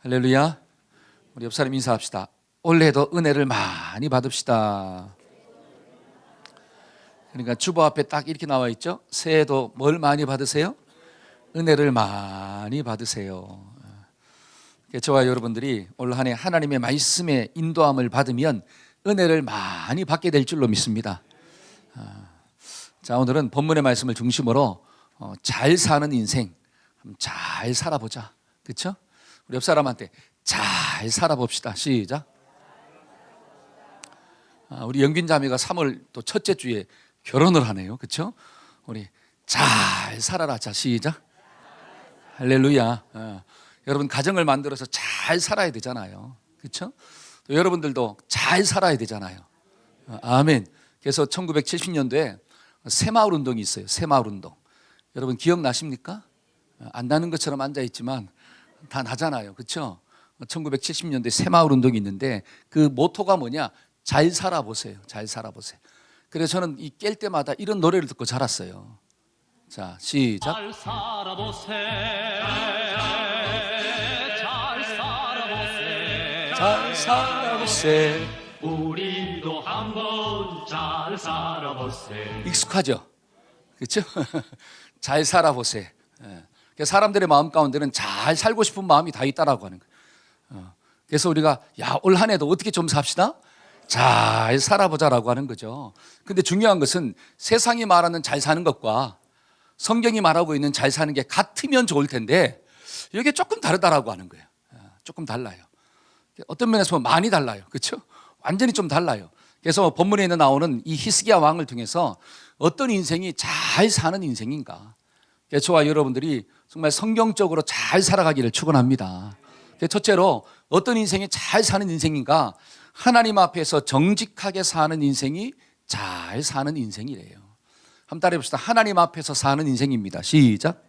할렐루야. 우리 옆 사람 인사합시다. 올해도 은혜를 많이 받읍시다. 그러니까 주보 앞에 딱 이렇게 나와 있죠. 새해도 뭘 많이 받으세요? 은혜를 많이 받으세요. 저와 여러분들이 올 한 해 하나님의 말씀에 인도함을 받으면 은혜를 많이 받게 될 줄로 믿습니다. 자, 오늘은 본문의 말씀을 중심으로 잘 사는 인생, 잘 살아보자. 그렇죠? 우리 옆 사람한테 잘 살아봅시다. 시작. 우리 영균 자매가 3월 또 첫째 주에 결혼을 하네요. 그렇죠? 우리 잘 살아라. 자, 시작. 할렐루야. 여러분 가정을 만들어서 잘 살아야 되잖아요. 그렇죠? 또 여러분들도 잘 살아야 되잖아요. 아멘. 그래서 1970년도에 새마을 운동이 있어요. 새마을 운동. 여러분 기억나십니까? 안 나는 것처럼 앉아있지만 다 나잖아요. 그렇죠? 1970년도에 새마을 운동이 있는데 그 모토가 뭐냐? 잘 살아보세요. 잘 살아보세요. 그래서 저는 이 깰 때마다 이런 노래를 듣고 자랐어요. 자, 시작. 잘 살아보세. 잘 살아보세. 잘 살아보세. 우리도 한번 잘 살아보세. 익숙하죠? 그렇죠? 잘 살아보세요. 사람들의 마음 가운데는 잘 살고 싶은 마음이 다 있다라고 하는 거예요. 그래서 우리가 올 한 해도 어떻게 좀 삽시다? 잘 살아보자라고 하는 거죠. 근데 중요한 것은 세상이 말하는 잘 사는 것과 성경이 말하고 있는 잘 사는 게 같으면 좋을 텐데 이게 조금 다르다라고 하는 거예요. 조금 달라요. 어떤 면에서 보면 많이 달라요. 그렇죠? 완전히 좀 달라요. 그래서 본문에 나오는 이 히스기야 왕을 통해서 어떤 인생이 잘 사는 인생인가, 저와 여러분들이 정말 성경적으로 잘 살아가기를 축원합니다. 첫째로 어떤 인생이 잘 사는 인생인가? 하나님 앞에서 정직하게 사는 인생이 잘 사는 인생이래요. 한번 따라해 봅시다. 하나님 앞에서 사는 인생입니다. 시작.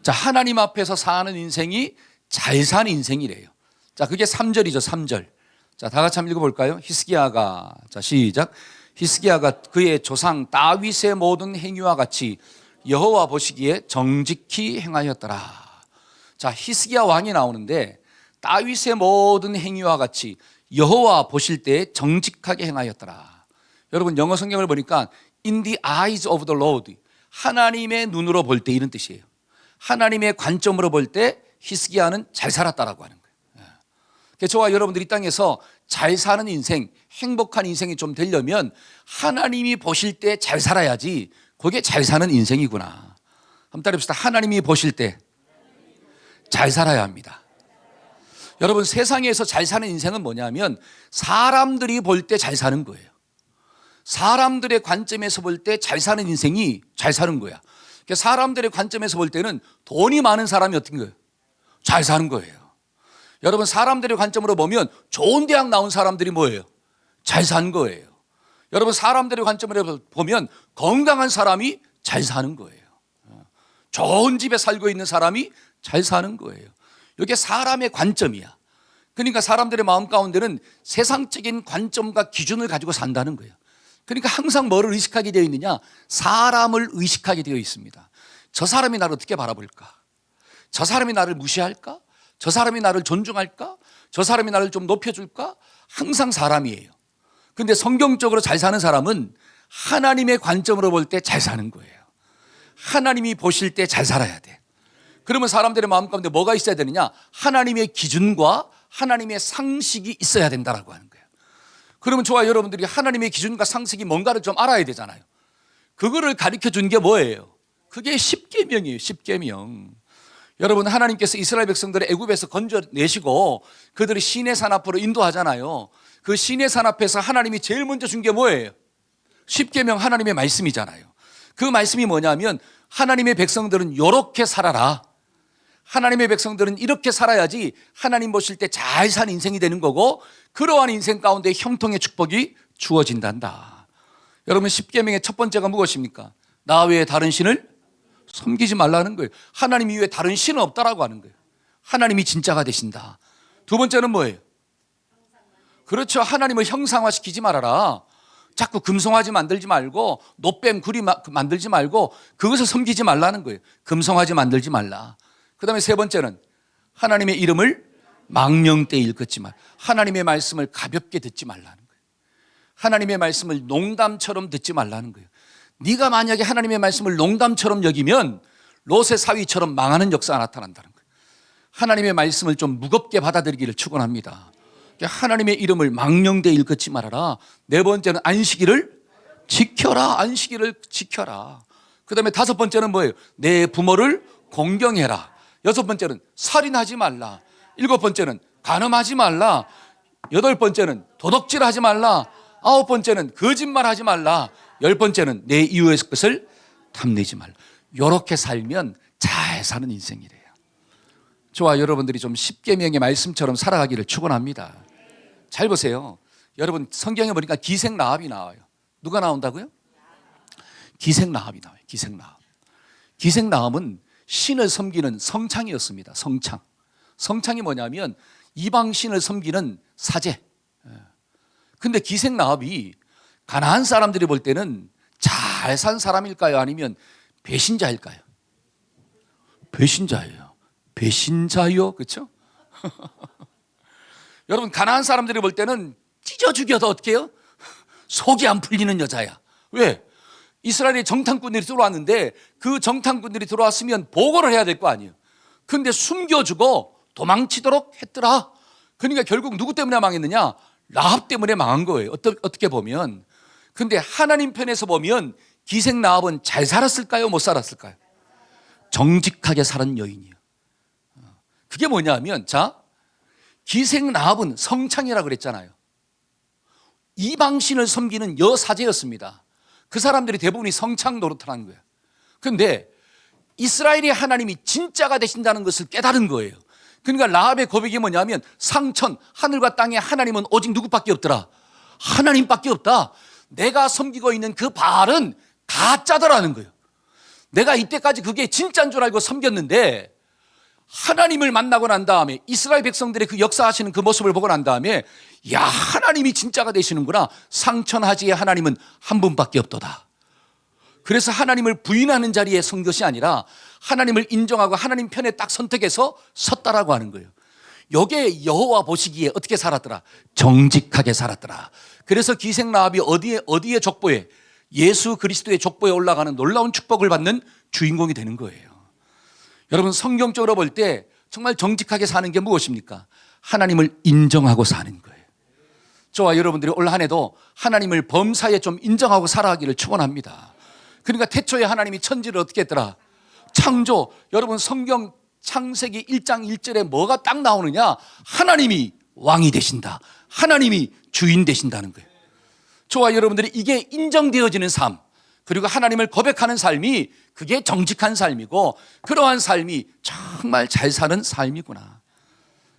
자, 하나님 앞에서 사는 인생이 잘 사는 인생이래요. 자, 그게 3절이죠. 3절. 자, 다 같이 한번 읽어볼까요? 히스기야가, 자, 시작. 히스기야가 그의 조상 다윗의 모든 행위와 같이 여호와 보시기에 정직히 행하였더라. 자, 히스기야 왕이 나오는데 다윗의 모든 행위와 같이 여호와 보실 때 정직하게 행하였더라. 여러분 영어 성경을 보니까 in the eyes of the Lord, 하나님의 눈으로 볼 때 이런 뜻이에요. 하나님의 관점으로 볼 때 히스기야는 잘 살았다라고 하는 거예요. 저와 여러분들이 이 땅에서 잘 사는 인생, 행복한 인생이 좀 되려면 하나님이 보실 때 잘 살아야지 그게 잘 사는 인생이구나. 한번 따라해봅시다. 하나님이 보실 때 잘 살아야 합니다. 여러분 세상에서 잘 사는 인생은 뭐냐면 사람들이 볼 때 잘 사는 거예요. 사람들의 관점에서 볼 때 잘 사는 인생이 잘 사는 거야. 사람들의 관점에서 볼 때는 돈이 많은 사람이 어떤 거예요? 잘 사는 거예요. 여러분 사람들의 관점으로 보면 좋은 대학 나온 사람들이 뭐예요? 잘 사는 거예요. 여러분 사람들의 관점으로 보면 건강한 사람이 잘 사는 거예요. 좋은 집에 살고 있는 사람이 잘 사는 거예요. 이게 사람의 관점이야. 그러니까 사람들의 마음 가운데는 세상적인 관점과 기준을 가지고 산다는 거예요. 그러니까 항상 뭐를 의식하게 되어 있느냐? 사람을 의식하게 되어 있습니다. 저 사람이 나를 어떻게 바라볼까? 저 사람이 나를 무시할까? 저 사람이 나를 존중할까? 저 사람이 나를 좀 높여줄까? 항상 사람이에요. 근데 성경적으로 잘 사는 사람은 하나님의 관점으로 볼 때 잘 사는 거예요. 하나님이 보실 때 잘 살아야 돼. 그러면 사람들의 마음 가운데 뭐가 있어야 되느냐? 하나님의 기준과 하나님의 상식이 있어야 된다라고 하는 거예요. 그러면 저와 여러분들이 하나님의 기준과 상식이 뭔가를 좀 알아야 되잖아요. 그거를 가르쳐 준 게 뭐예요? 그게 십계명이에요. 십계명. 여러분 하나님께서 이스라엘 백성들을 애굽에서 건져내시고 그들이 시내산 앞으로 인도하잖아요. 그 시내산 앞에서 하나님이 제일 먼저 준 게 뭐예요? 십계명, 하나님의 말씀이잖아요. 그 말씀이 뭐냐면 하나님의 백성들은 이렇게 살아라. 하나님의 백성들은 이렇게 살아야지 하나님 보실 때 잘 산 인생이 되는 거고 그러한 인생 가운데 형통의 축복이 주어진단다. 여러분 십계명의 첫 번째가 무엇입니까? 나 외에 다른 신을 섬기지 말라는 거예요. 하나님 이외에 다른 신은 없다라고 하는 거예요. 하나님이 진짜가 되신다. 두 번째는 뭐예요? 그렇죠. 하나님을 형상화시키지 말아라. 자꾸 금송아지 만들지 말고 노뱀 구리 만들지 말고 그것을 섬기지 말라는 거예요. 금송아지 만들지 말라. 그 다음에 세 번째는 하나님의 이름을 망령되이 일컫지 말. 하나님의 말씀을 가볍게 듣지 말라는 거예요. 하나님의 말씀을 농담처럼 듣지 말라는 거예요. 네가 만약에 하나님의 말씀을 농담처럼 여기면 롯의 사위처럼 망하는 역사가 나타난다는 거예요. 하나님의 말씀을 좀 무겁게 받아들이기를 축원합니다. 하나님의 이름을 망령되이 일컫지 말아라. 네 번째는 안식일을 지켜라. 안식일을 지켜라. 그 다음에 다섯 번째는 뭐예요? 내 부모를 공경해라. 여섯 번째는 살인하지 말라. 일곱 번째는 간음하지 말라. 여덟 번째는 도둑질하지 말라. 아홉 번째는 거짓말하지 말라. 열 번째는 내 이웃의 것을 탐내지 말라. 이렇게 살면 잘 사는 인생이래요. 저와 여러분들이 좀 십계명의 말씀처럼 살아가기를 축원합니다. 잘 보세요. 여러분 성경에 보니까 기생라합이 나와요. 누가 나온다고요? 기생라합이 나와요. 기생라합. 기생라합은 신을 섬기는 성창이었습니다. 성창. 성창이 뭐냐면 이방 신을 섬기는 사제. 근데 기생라합이 가나안 사람들이 볼 때는 잘 산 사람일까요? 아니면 배신자일까요? 배신자예요. 배신자요? 그렇죠? 여러분 가나안 사람들이 볼 때는 찢어 죽여도 어떻게 해요? 속이 안 풀리는 여자야. 왜? 이스라엘의 정탐꾼들이 들어왔는데 그 정탐꾼들이 들어왔으면 보고를 해야 될 거 아니에요. 근데 숨겨주고 도망치도록 했더라. 그러니까 결국 누구 때문에 망했느냐? 라합 때문에 망한 거예요. 어떻게 보면. 근데 하나님 편에서 보면 기생 라합은 잘 살았을까요? 못 살았을까요? 정직하게 살은 여인이에요. 그게 뭐냐면 자, 기생 라합은 성창이라고 그랬잖아요. 이방신을 섬기는 여사제였습니다. 그 사람들이 대부분이 성창 노릇을 한 거예요. 그런데 이스라엘의 하나님이 진짜가 되신다는 것을 깨달은 거예요. 그러니까 라합의 고백이 뭐냐면 상천 하늘과 땅에 하나님은 오직 누구밖에 없더라. 하나님밖에 없다. 내가 섬기고 있는 그 바알은 가짜더라는 거예요. 내가 이때까지 그게 진짜인 줄 알고 섬겼는데 하나님을 만나고 난 다음에 이스라엘 백성들의 그 역사하시는 그 모습을 보고 난 다음에 야, 하나님이 진짜가 되시는구나. 상천하지의 하나님은 한 분밖에 없도다. 그래서 하나님을 부인하는 자리에 선 것이 아니라 하나님을 인정하고 하나님 편에 딱 선택해서 섰다라고 하는 거예요. 여기에 여호와 보시기에 어떻게 살았더라? 정직하게 살았더라. 그래서 기생라합이 어디에 족보에? 예수 그리스도의 족보에 올라가는 놀라운 축복을 받는 주인공이 되는 거예요. 여러분 성경적으로 볼 때 정말 정직하게 사는 게 무엇입니까? 하나님을 인정하고 사는 거예요. 저와 여러분들이 올 한 해도 하나님을 범사에 좀 인정하고 살아가기를 축원합니다. 그러니까 태초에 하나님이 천지를 어떻게 했더라? 창조. 여러분 성경 창세기 1장 1절에 뭐가 딱 나오느냐? 하나님이 왕이 되신다. 하나님이 주인 되신다는 거예요. 저와 여러분들이 이게 인정되어지는 삶, 그리고 하나님을 고백하는 삶이 그게 정직한 삶이고 그러한 삶이 정말 잘 사는 삶이구나.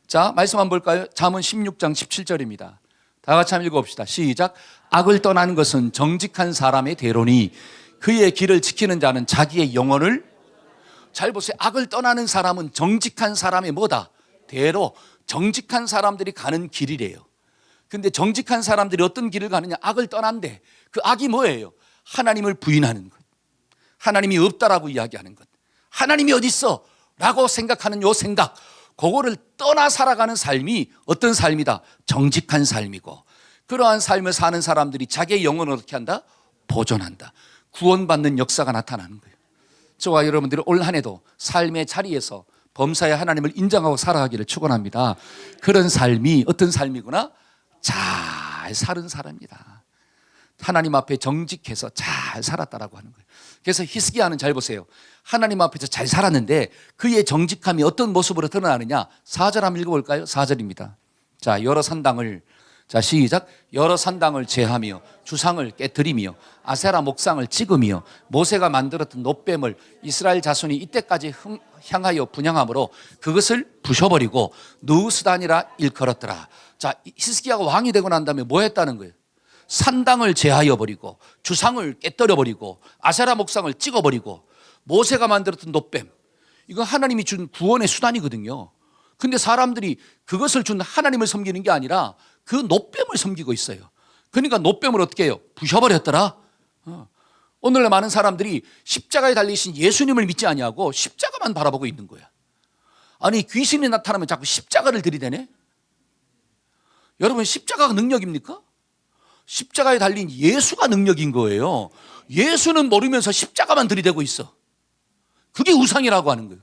자, 말씀 한번 볼까요? 잠언 16장 17절입니다. 다 같이 한번 읽어봅시다. 시작. 악을 떠나는 것은 정직한 사람의 대로니 그의 길을 지키는 자는 자기의 영혼을. 잘 보세요. 악을 떠나는 사람은 정직한 사람의 뭐다? 대로. 정직한 사람들이 가는 길이래요. 근데 정직한 사람들이 어떤 길을 가느냐? 악을 떠난대. 그 악이 뭐예요? 하나님을 부인하는 것, 하나님이 없다라고 이야기하는 것, 하나님이 어디 있어? 라고 생각하는 요 생각, 그거를 떠나 살아가는 삶이 어떤 삶이다? 정직한 삶이고, 그러한 삶을 사는 사람들이 자기의 영혼을 어떻게 한다? 보존한다. 구원받는 역사가 나타나는 거예요. 저와 여러분들이 올 한 해도 삶의 자리에서 범사의 하나님을 인정하고 살아가기를 축원합니다. 그런 삶이 어떤 삶이구나? 잘 사는 사람이다. 하나님 앞에 정직해서 잘 살았다라고 하는 거예요. 그래서 히스기야는 잘 보세요. 하나님 앞에서 잘 살았는데 그의 정직함이 어떤 모습으로 드러나느냐? 4절 한번 읽어볼까요? 4절입니다. 자, 여러 산당을, 자 시작. 여러 산당을 제하며 주상을 깨뜨리며 아세라 목상을 찍으며 모세가 만들었던 놋뱀을 이스라엘 자손이 이때까지 향하여 분향함으로 그것을 부셔버리고 느우스단이라 일컬었더라. 자, 히스기야가 왕이 되고 난 다음에 뭐 했다는 거예요? 산당을 제하여 버리고 주상을 깨뜨려 버리고 아세라 목상을 찍어 버리고 모세가 만들었던 놋뱀, 이건 하나님이 준 구원의 수단이거든요. 근데 사람들이 그것을 준 하나님을 섬기는 게 아니라 그 놋뱀을 섬기고 있어요. 그러니까 놋뱀을 어떻게 해요? 부셔버렸더라. 오늘날 많은 사람들이 십자가에 달리신 예수님을 믿지 아니하고 십자가만 바라보고 있는 거야. 아니 귀신이 나타나면 자꾸 십자가를 들이대네. 여러분 십자가가 능력입니까? 십자가에 달린 예수가 능력인 거예요. 예수는 모르면서 십자가만 들이대고 있어. 그게 우상이라고 하는 거예요.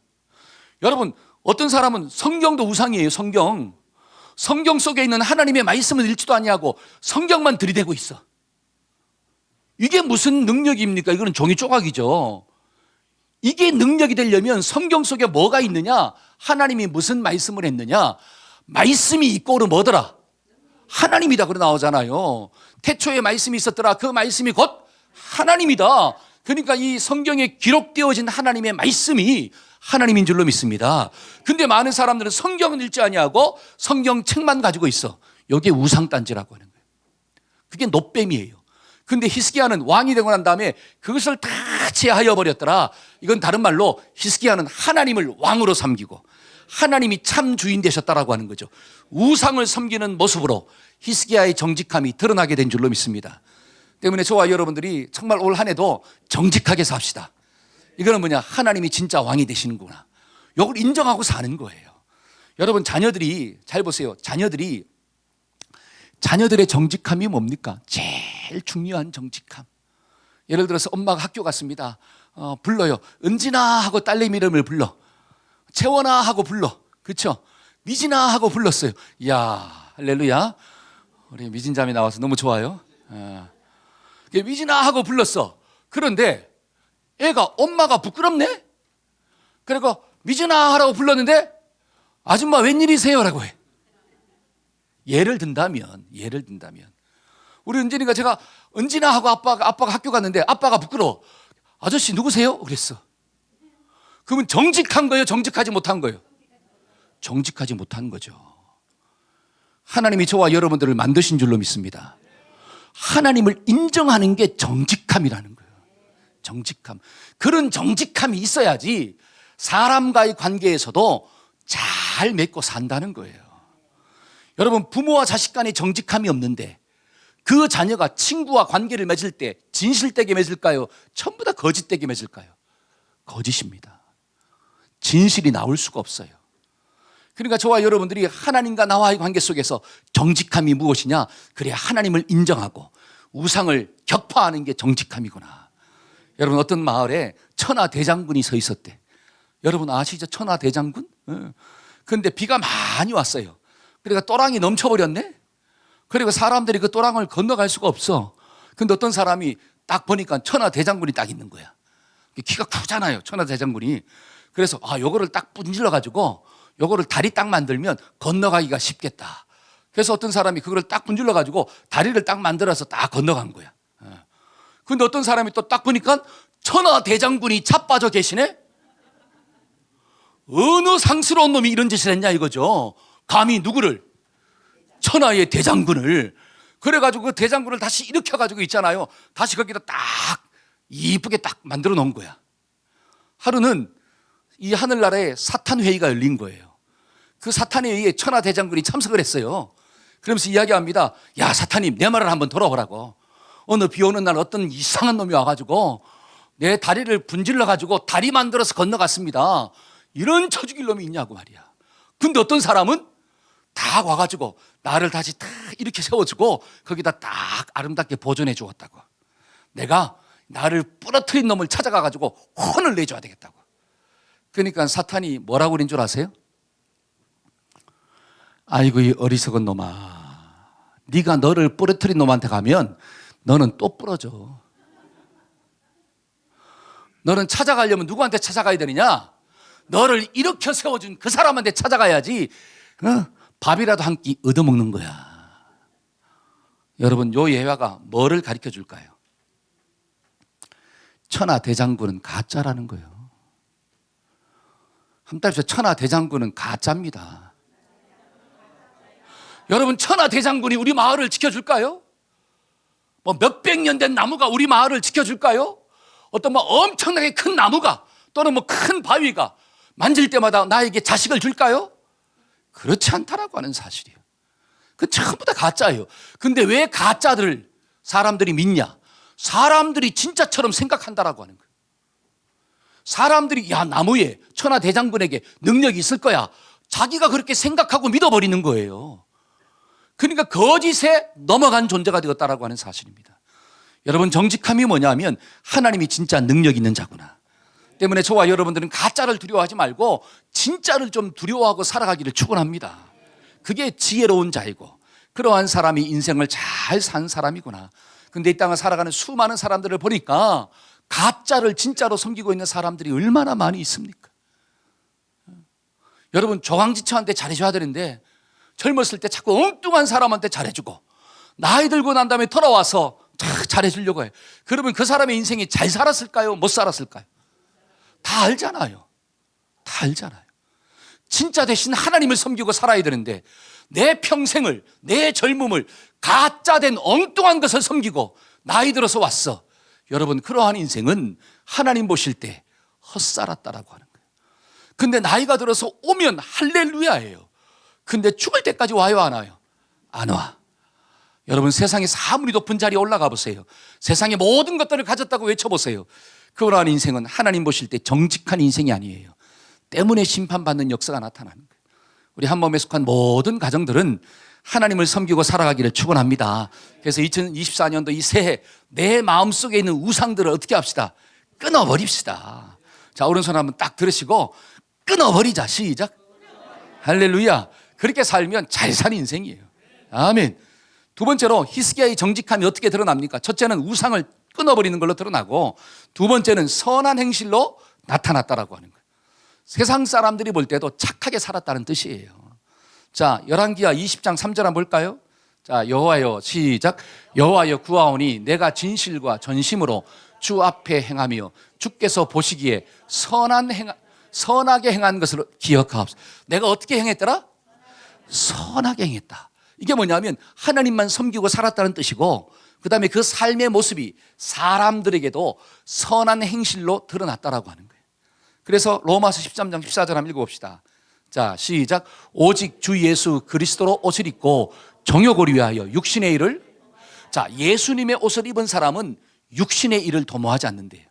여러분 어떤 사람은 성경도 우상이에요. 성경 속에 있는 하나님의 말씀을 읽지도 아니하고 성경만 들이대고 있어. 이게 무슨 능력입니까? 이거는 종이 조각이죠. 이게 능력이 되려면 성경 속에 뭐가 있느냐? 하나님이 무슨 말씀을 했느냐? 말씀이 이꼬르 뭐더라? 하나님이다. 그러 나오잖아요. 태초에 말씀이 있었더라. 그 말씀이 곧 하나님이다. 그러니까 이 성경에 기록되어진 하나님의 말씀이 하나님인 줄로 믿습니다. 근데 많은 사람들은 성경을 읽지 아니하고 성경책만 가지고 있어. 이게 우상단지라고 하는 거예요. 그게 노뱀이에요. 근데 히스기야는 왕이 되고 난 다음에 그것을 다 제하여 버렸더라. 이건 다른 말로 히스기야는 하나님을 왕으로 섬기고 하나님이 참 주인 되셨다라고 하는 거죠. 우상을 섬기는 모습으로 히스기야의 정직함이 드러나게 된 줄로 믿습니다. 때문에 저와 여러분들이 정말 올 한 해도 정직하게 삽시다. 이거는 뭐냐? 하나님이 진짜 왕이 되시는구나. 이걸 인정하고 사는 거예요. 여러분 자녀들이 잘 보세요. 자녀들의 정직함이 뭡니까? 제일 중요한 정직함. 예를 들어서 엄마가 학교 갔습니다. 불러요. 은진아 하고 딸내미 이름을 불러. 채원아 하고 불러. 그렇죠? 미진아 하고 불렀어요. 이야 할렐루야. 우리 미진 자매 나와서 너무 좋아요. 미진아 하고 불렀어. 그런데 애가 엄마가 부끄럽네? 그리고 미진아 하라고 불렀는데 아줌마 웬일이세요? 라고 해. 예를 든다면 우리 은진이가 제가 은진아 하고 아빠가 학교 갔는데 아빠가 부끄러워. 아저씨 누구세요? 그랬어. 그러면 정직한 거예요? 정직하지 못한 거예요? 정직하지 못한 거죠. 하나님이 저와 여러분들을 만드신 줄로 믿습니다. 하나님을 인정하는 게 정직함이라는 거예요. 정직함. 그런 정직함이 있어야지 사람과의 관계에서도 잘 맺고 산다는 거예요. 여러분 부모와 자식 간의 정직함이 없는데 그 자녀가 친구와 관계를 맺을 때 진실되게 맺을까요? 전부 다 거짓되게 맺을까요? 거짓입니다. 진실이 나올 수가 없어요. 그러니까 저와 여러분들이 하나님과 나와의 관계 속에서 정직함이 무엇이냐? 그래야 하나님을 인정하고 우상을 격파하는 게 정직함이구나. 여러분 어떤 마을에 천하대장군이 서 있었대. 여러분 아시죠? 천하대장군? 그런데 비가 많이 왔어요. 그러니까 또랑이 넘쳐버렸네. 그리고 사람들이 그 또랑을 건너갈 수가 없어. 근데 어떤 사람이 딱 보니까 천하대장군이 딱 있는 거야. 키가 크잖아요, 천하대장군이. 그래서 요거를 딱 분질러 가지고 요거를 다리 딱 만들면 건너가기가 쉽겠다. 그래서 어떤 사람이 그거를 딱 분질러 가지고 다리를 딱 만들어서 딱 건너간 거야. 근데 어떤 사람이 또 딱 보니까 천하대장군이 자빠져 계시네. 어느 상스러운 놈이 이런 짓을 했냐 이거죠. 감히 누구를? 천하의 대장군을. 그래가지고 그 대장군을 다시 일으켜가지고 있잖아요. 다시 거기다 딱 이쁘게 딱 만들어 놓은 거야. 하루는 이 하늘나라에 사탄회의가 열린 거예요. 그 사탄회의에 천하대장군이 참석을 했어요. 그러면서 이야기합니다. 야 사탄님 내 말을 한번 들어보라고. 어느 비 오는 날 어떤 이상한 놈이 와가지고 내 다리를 분질러가지고 다리 만들어서 건너갔습니다. 이런 처죽일 놈이 있냐고 말이야. 근데 어떤 사람은 딱 와가지고 나를 다시 딱 이렇게 세워주고 거기다 딱 아름답게 보존해 주었다고. 내가 나를 부러뜨린 놈을 찾아가가지고 혼을 내줘야 되겠다고. 그러니까 사탄이 뭐라고 그린 줄 아세요? 아이고 이 어리석은 놈아, 네가 너를 부러뜨린 놈한테 가면 너는 또 부러져. 너는 찾아가려면 누구한테 찾아가야 되느냐? 너를 일으켜 세워준 그 사람한테 찾아가야지. 밥이라도 한 끼 얻어먹는 거야. 여러분 요 예화가 뭐를 가르쳐 줄까요? 천하대장군은 가짜라는 거예요. 한 달째 천하대장군은 가짜입니다. 여러분 천하대장군이 우리 마을을 지켜줄까요? 뭐 몇백 년 된 나무가 우리 마을을 지켜줄까요? 어떤 뭐 엄청나게 큰 나무가 또는 뭐 큰 바위가 만질 때마다 나에게 자식을 줄까요? 그렇지 않다라고 하는 사실이에요. 그 전부 다 가짜예요. 근데 왜 가짜들을 사람들이 믿냐? 사람들이 진짜처럼 생각한다라고 하는 거예요. 사람들이 야 나무에 천하대장군에게 능력이 있을 거야. 자기가 그렇게 생각하고 믿어버리는 거예요. 그러니까 거짓에 넘어간 존재가 되었다라고 하는 사실입니다. 여러분, 정직함이 뭐냐면 하나님이 진짜 능력 있는 자구나. 때문에 저와 여러분들은 가짜를 두려워하지 말고 진짜를 좀 두려워하고 살아가기를 축원합니다. 그게 지혜로운 자이고 그러한 사람이 인생을 잘 산 사람이구나. 근데 이 땅을 살아가는 수많은 사람들을 보니까 가짜를 진짜로 섬기고 있는 사람들이 얼마나 많이 있습니까? 여러분, 조강지처한테 잘해줘야 되는데 젊었을 때 자꾸 엉뚱한 사람한테 잘해주고 나이 들고 난 다음에 돌아와서 잘해주려고 해요. 그러면 그 사람의 인생이 잘 살았을까요? 못 살았을까요? 다 알잖아요. 다 알잖아요. 진짜 대신 하나님을 섬기고 살아야 되는데 내 평생을, 내 젊음을 가짜된 엉뚱한 것을 섬기고 나이 들어서 왔어. 여러분, 그러한 인생은 하나님 보실 때 헛살았다라고 하는 거예요. 근데 나이가 들어서 오면 할렐루야예요. 근데 죽을 때까지 와요, 안 와요? 안 와. 여러분, 세상에서 아무리 높은 자리에 올라가 보세요. 세상의 모든 것들을 가졌다고 외쳐보세요. 그러한 인생은 하나님 보실 때 정직한 인생이 아니에요. 때문에 심판받는 역사가 나타나는 거예요. 우리 한 몸에 속한 모든 가정들은 하나님을 섬기고 살아가기를 축원합니다. 그래서 2024년도 이 새해 내 마음속에 있는 우상들을 어떻게 합시다? 끊어버립시다. 자, 오른손 한번 딱 들으시고 끊어버리자. 시작. 할렐루야. 그렇게 살면 잘 사는 인생이에요. 아멘. 두 번째로 히스기야의 정직함이 어떻게 드러납니까? 첫째는 우상을 끊어버리는 걸로 드러나고 두 번째는 선한 행실로 나타났다라고 하는 거예요. 세상 사람들이 볼 때도 착하게 살았다는 뜻이에요. 자, 열왕기하 20장 3절 한번 볼까요? 자, 여호와여, 시작. 여호와여 구하오니 내가 진실과 전심으로 주 앞에 행하며 주께서 보시기에 선하게 행한 것을 기억하옵소서. 내가 어떻게 행했더라? 선하게 행했다. 이게 뭐냐면 하나님만 섬기고 살았다는 뜻이고 그 다음에 그 삶의 모습이 사람들에게도 선한 행실로 드러났다라고 하는 거예요. 그래서 로마서 13장 14절 한번 읽어봅시다. 자, 시작. 오직 주 예수 그리스도로 옷을 입고 정욕을 위하여 육신의 일을. 자, 예수님의 옷을 입은 사람은 육신의 일을 도모하지 않는데요.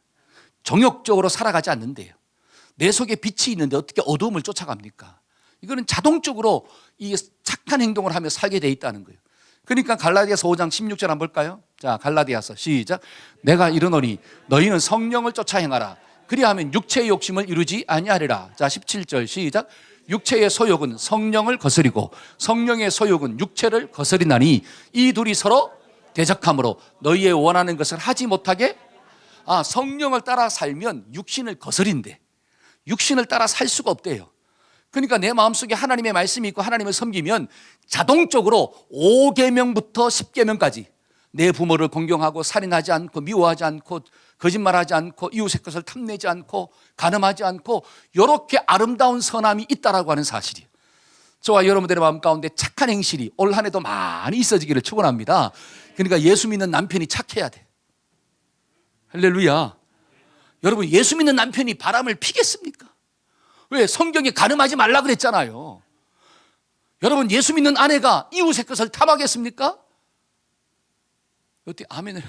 정욕적으로 살아가지 않는데요. 내 속에 빛이 있는데 어떻게 어두움을 쫓아갑니까? 이거는 자동적으로 이 착한 행동을 하며 살게 돼 있다는 거예요. 그러니까 갈라디아서 5장 16절 한번 볼까요? 자, 갈라디아서 시작. 내가 이르노니 너희는 성령을 쫓아 행하라. 그리하면 육체의 욕심을 이루지 아니하리라. 자, 17절 시작. 육체의 소욕은 성령을 거스리고 성령의 소욕은 육체를 거스리나니 이 둘이 서로 대적함으로 너희의 원하는 것을 하지 못하게. 성령을 따라 살면 육신을 거스린대. 육신을 따라 살 수가 없대요. 그러니까 내 마음속에 하나님의 말씀이 있고 하나님을 섬기면 자동적으로 5계명부터 10계명까지 내 부모를 공경하고 살인하지 않고 미워하지 않고 거짓말하지 않고 이웃의 것을 탐내지 않고 간음하지 않고 이렇게 아름다운 선함이 있다라고 하는 사실이에요. 저와 여러분들의 마음 가운데 착한 행실이 올 한 해도 많이 있어지기를 축원합니다. 그러니까 예수 믿는 남편이 착해야 돼. 할렐루야. 여러분, 예수 믿는 남편이 바람을 피겠습니까? 왜? 성경에 간음하지 말라 그랬잖아요. 여러분, 예수 믿는 아내가 이웃의 것을 탐하겠습니까? 어떻게 아멘을?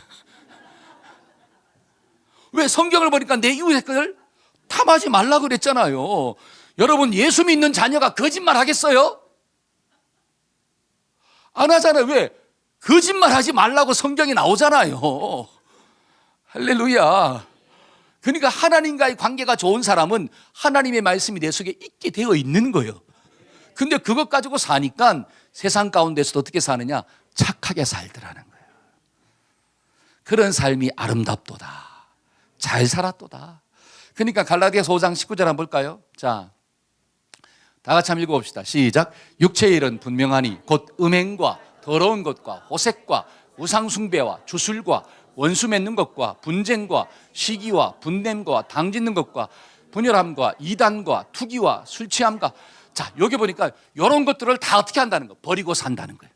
왜? 성경을 보니까 내 이웃의 것을 탐하지 말라 그랬잖아요. 여러분, 예수 믿는 자녀가 거짓말 하겠어요? 안 하잖아요. 왜? 거짓말하지 말라고 성경에 나오잖아요. 할렐루야. 그러니까 하나님과의 관계가 좋은 사람은 하나님의 말씀이 내 속에 있게 되어 있는 거예요. 근데 그것 가지고 사니까 세상 가운데서도 어떻게 사느냐? 착하게 살더라는 거예요. 그런 삶이 아름답도다. 잘 살았도다. 그러니까 갈라디아서 5장 19절 한번 볼까요? 자, 다 같이 한번 읽어봅시다. 시작. 육체의 일은 분명하니 곧 음행과 더러운 것과 호색과 우상숭배와 주술과 원수 맺는 것과 분쟁과 시기와 분냄과 당짓는 것과 분열함과 이단과 투기와 술취함과. 자, 여기 보니까 이런 것들을 다 어떻게 한다는 거? 버리고 산다는 거예요.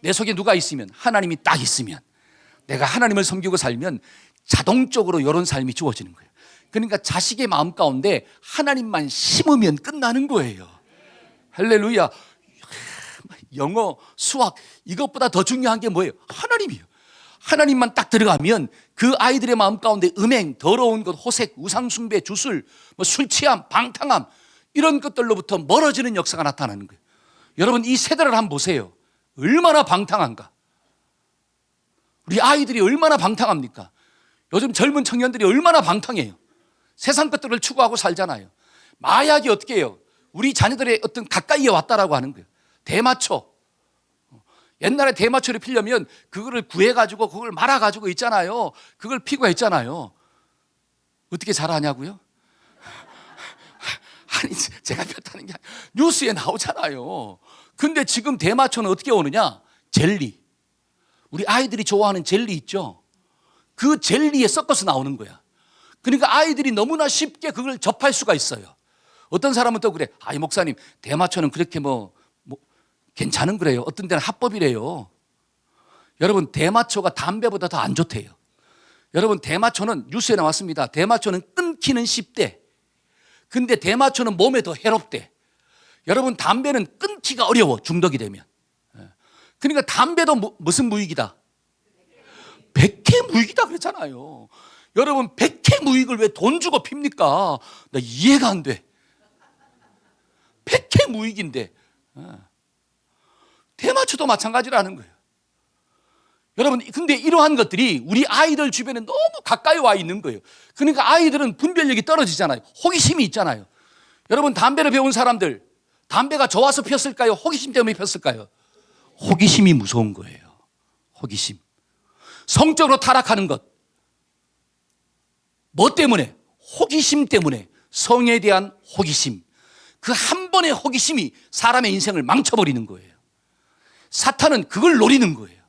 내 속에 누가 있으면, 하나님이 딱 있으면, 내가 하나님을 섬기고 살면 자동적으로 이런 삶이 주어지는 거예요. 그러니까 자식의 마음 가운데 하나님만 심으면 끝나는 거예요. 할렐루야. 영어, 수학 이것보다 더 중요한 게 뭐예요? 하나님이에요. 하나님만 딱 들어가면 그 아이들의 마음 가운데 음행, 더러운 것, 호색, 우상숭배, 주술, 술 취함, 방탕함 이런 것들로부터 멀어지는 역사가 나타나는 거예요. 여러분 이 세대를 한번 보세요. 얼마나 방탕한가. 우리 아이들이 얼마나 방탕합니까? 요즘 젊은 청년들이 얼마나 방탕해요. 세상 것들을 추구하고 살잖아요. 마약이 어떻게 해요? 우리 자녀들의 어떤 가까이에 왔다라고 하는 거예요. 대마초. 옛날에 대마초를 피려면 그거를 구해가지고 그걸 말아가지고 있잖아요. 그걸 피고 했잖아요. 어떻게 잘하냐고요? 아니 제가 폈다는 게 뉴스에 나오잖아요. 근데 지금 대마초는 어떻게 오느냐? 젤리. 우리 아이들이 좋아하는 젤리 있죠? 그 젤리에 섞어서 나오는 거야. 그러니까 아이들이 너무나 쉽게 그걸 접할 수가 있어요. 어떤 사람은 또 그래. 이 목사님 대마초는 그렇게 괜찮은 거래요. 어떤 데는 합법이래요. 여러분 대마초가 담배보다 더 안 좋대요. 여러분 대마초는 뉴스에 나왔습니다. 대마초는 끊기는 쉽대. 근데 대마초는 몸에 더 해롭대. 여러분 담배는 끊기가 어려워. 중독이 되면. 그러니까 담배도 무슨 무익이다? 백해 무익이다 그랬잖아요. 여러분 백해 무익을 왜 돈 주고 핍니까? 나 이해가 안 돼. 백해 무익인데 대마초도 마찬가지라는 거예요. 여러분 근데 이러한 것들이 우리 아이들 주변에 너무 가까이 와 있는 거예요. 그러니까 아이들은 분별력이 떨어지잖아요. 호기심이 있잖아요. 여러분 담배를 배운 사람들 담배가 좋아서 폈을까요? 호기심 때문에 폈을까요? 호기심이 무서운 거예요. 호기심. 성적으로 타락하는 것. 뭐 때문에? 호기심 때문에. 성에 대한 호기심. 그 한 번의 호기심이 사람의 인생을 망쳐버리는 거예요. 사탄은 그걸 노리는 거예요.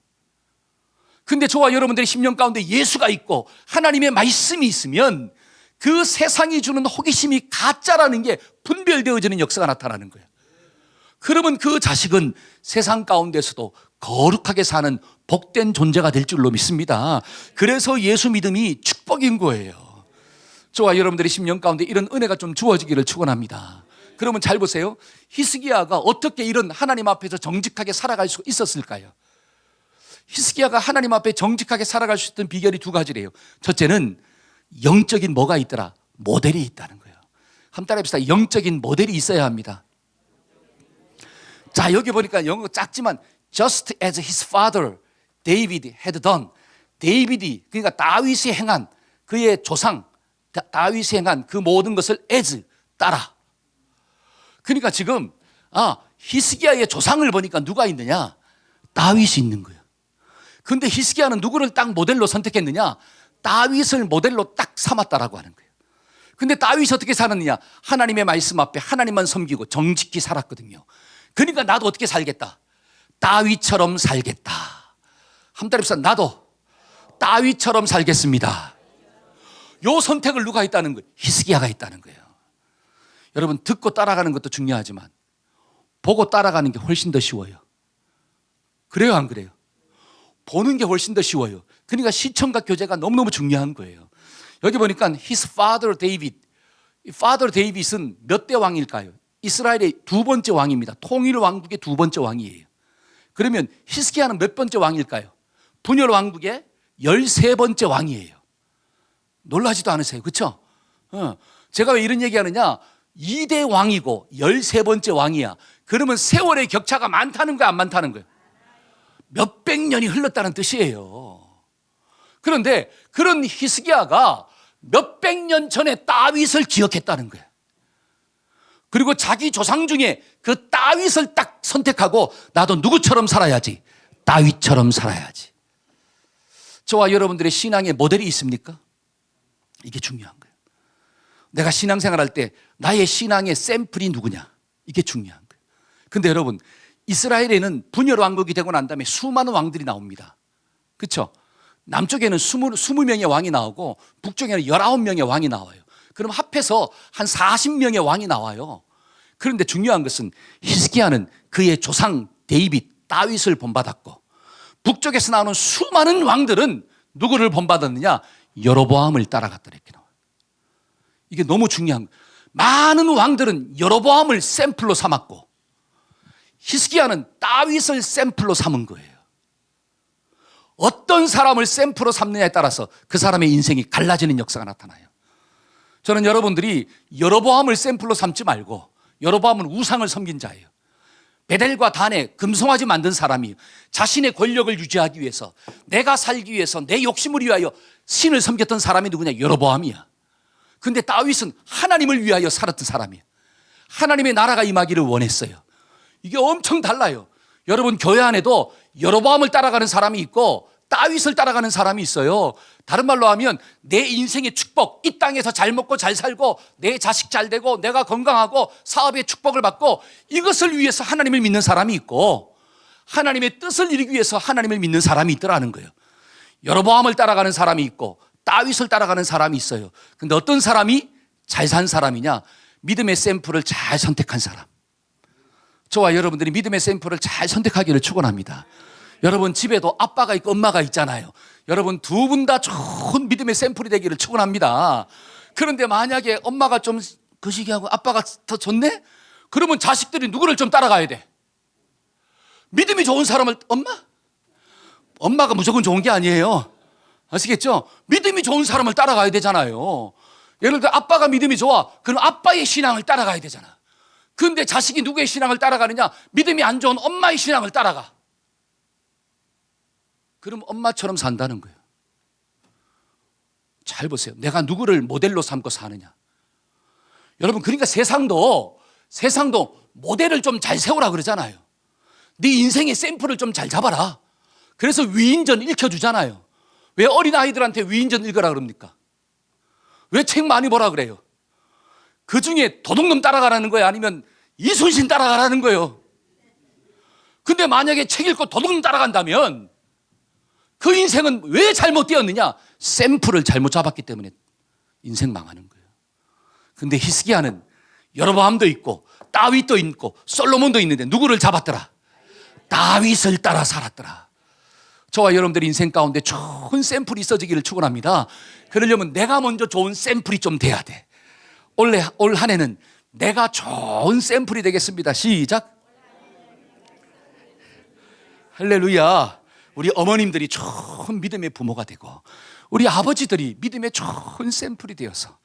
근데 저와 여러분들의 심령 가운데 예수가 있고 하나님의 말씀이 있으면 그 세상이 주는 호기심이 가짜라는 게 분별되어지는 역사가 나타나는 거예요. 그러면 그 자식은 세상 가운데서도 거룩하게 사는 복된 존재가 될 줄로 믿습니다. 그래서 예수 믿음이 축복인 거예요. 저와 여러분들의 심령 가운데 이런 은혜가 좀 주어지기를 축원합니다. 그러면 잘 보세요. 히스기야가 어떻게 이런 하나님 앞에서 정직하게 살아갈 수 있었을까요? 히스기야가 하나님 앞에 정직하게 살아갈 수 있던 비결이 두 가지래요. 첫째는 영적인 뭐가 있더라? 모델이 있다는 거예요. 한번 따라해봅시다. 영적인 모델이 있어야 합니다. 자, 여기 보니까 영어 작지만 just as his father David had done. 데이비디, 그러니까 다윗이 행한 그의 조상 다윗이 행한 그 모든 것을 as 따라. 그러니까 지금 히스기야의 조상을 보니까 누가 있느냐? 다윗이 있는 거예요. 근데 히스기야는 누구를 딱 모델로 선택했느냐? 다윗을 모델로 딱 삼았다라고 하는 거예요. 근데 다윗이 어떻게 살았느냐? 하나님의 말씀 앞에 하나님만 섬기고 정직히 살았거든요. 그러니까 나도 어떻게 살겠다? 다윗처럼 살겠다. 한 달에 비싸 나도 다윗처럼 살겠습니다. 요 선택을 누가 했다는 거예요? 히스기야가 했다는 거예요. 여러분 듣고 따라가는 것도 중요하지만 보고 따라가는 게 훨씬 더 쉬워요. 그래요 안 그래요? 보는 게 훨씬 더 쉬워요. 그러니까 시청각 교제가 너무너무 중요한 거예요. 여기 보니까 his father David, father David은 몇 대 왕일까요? 이스라엘의 두 번째 왕입니다. 통일 왕국의 두 번째 왕이에요. 그러면 히스기야는 몇 번째 왕일까요? 분열 왕국의 13번째 왕이에요. 놀라지도 않으세요. 그렇죠? 제가 왜 이런 얘기하느냐? 2대 왕이고 13번째 왕이야. 그러면 세월의 격차가 많다는 거야, 안 많다는 거야? 몇백 년이 흘렀다는 뜻이에요. 그런데 그런 히스기야가 몇백 년 전에 다윗을 기억했다는 거야. 그리고 자기 조상 중에 그 다윗을 딱 선택하고 나도 누구처럼 살아야지? 다윗처럼 살아야지. 저와 여러분들의 신앙의 모델이 있습니까? 이게 중요한 거예요. 내가 신앙생활할 때 나의 신앙의 샘플이 누구냐? 이게 중요한 거예요. 근데 여러분 이스라엘에는 분열 왕국이 되고 난 다음에 수많은 왕들이 나옵니다. 그렇죠? 남쪽에는 20명의 왕이 나오고 북쪽에는 19명의 왕이 나와요. 그럼 합해서 한 40명의 왕이 나와요. 그런데 중요한 것은 히스기야는 그의 조상 데이빗, 다윗을 본받았고 북쪽에서 나오는 수많은 왕들은 누구를 본받았느냐? 여로보암을 따라갔더라 이렇게 나와요. 이게 너무 중요한 거예요. 많은 왕들은 여로보암을 샘플로 삼았고 히스기야는 다윗을 샘플로 삼은 거예요. 어떤 사람을 샘플로 삼느냐에 따라서 그 사람의 인생이 갈라지는 역사가 나타나요. 저는 여러분들이 여로보암을 샘플로 삼지 말고, 여로보암은 우상을 섬긴 자예요. 베델과 단에 금송아지 만든 사람이 자신의 권력을 유지하기 위해서, 내가 살기 위해서, 내 욕심을 위하여 신을 섬겼던 사람이 누구냐? 여로보암이야. 근데 다윗은 하나님을 위하여 살았던 사람이에요. 하나님의 나라가 임하기를 원했어요. 이게 엄청 달라요. 여러분, 교회 안에도 여로보암을 따라가는 사람이 있고 다윗을 따라가는 사람이 있어요. 다른 말로 하면 내 인생의 축복, 이 땅에서 잘 먹고 잘 살고 내 자식 잘 되고 내가 건강하고 사업의 축복을 받고, 이것을 위해서 하나님을 믿는 사람이 있고, 하나님의 뜻을 이루기 위해서 하나님을 믿는 사람이 있더라는 거예요. 여로보암을 따라가는 사람이 있고 다윗을 따라가는 사람이 있어요. 근데 어떤 사람이 잘 산 사람이냐? 믿음의 샘플을 잘 선택한 사람. 저와 여러분들이 믿음의 샘플을 잘 선택하기를 축원합니다. 여러분, 집에도 아빠가 있고 엄마가 있잖아요. 여러분, 두 분 다 좋은 믿음의 샘플이 되기를 축원합니다. 그런데 만약에 엄마가 좀 거시기하고 아빠가 더 좋네? 그러면 자식들이 누구를 좀 따라가야 돼? 믿음이 좋은 사람을. 엄마가 무조건 좋은 게 아니에요. 아시겠죠? 믿음이 좋은 사람을 따라가야 되잖아요. 예를 들어 아빠가 믿음이 좋아, 그럼 아빠의 신앙을 따라가야 되잖아. 그런데 자식이 누구의 신앙을 따라가느냐? 믿음이 안 좋은 엄마의 신앙을 따라가. 그럼 엄마처럼 산다는 거예요. 잘 보세요. 내가 누구를 모델로 삼고 사느냐. 여러분, 그러니까 세상도 모델을 좀 잘 세우라 그러잖아요. 네 인생의 샘플을 좀 잘 잡아라. 그래서 위인전 읽혀주잖아요. 왜 어린아이들한테 위인전 읽으라 그럽니까? 왜 책 많이 보라 그래요? 그 중에 도둑놈 따라가라는 거예요? 아니면 이순신 따라가라는 거예요? 근데 만약에 책 읽고 도둑놈 따라간다면 그 인생은 왜 잘못되었느냐? 샘플을 잘못 잡았기 때문에 인생 망하는 거예요. 근데 히스기야는 여로보암도 있고 다윗도 있고 솔로몬도 있는데 누구를 잡았더라? 다윗을 따라 살았더라. 저와 여러분들의 인생 가운데 좋은 샘플이 있어지기를 축원합니다. 그러려면 내가 먼저 좋은 샘플이 좀 돼야 돼. 올 한 해는 내가 좋은 샘플이 되겠습니다. 시작. 할렐루야. 우리 어머님들이 좋은 믿음의 부모가 되고, 우리 아버지들이 믿음의 좋은 샘플이 되어서